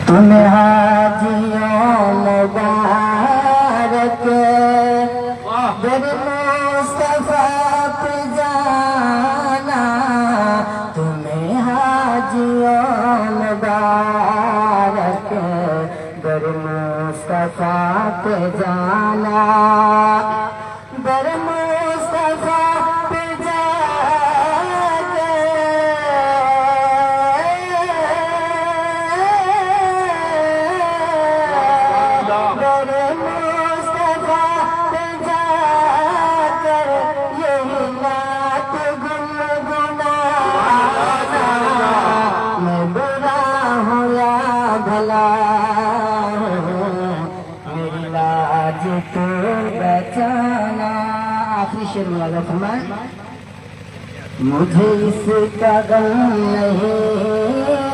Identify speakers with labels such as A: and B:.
A: तुम्हें हाजियों मुबारक दर मुस्तफा पे जाना, तुम्हें हाजियों मुबारक दर मुस्तफा पे जाना, दर मुस्तफा पे تو بچانا. آخری شعر ملاحظہ فرمائیں. مجھے اس کا غم نہیں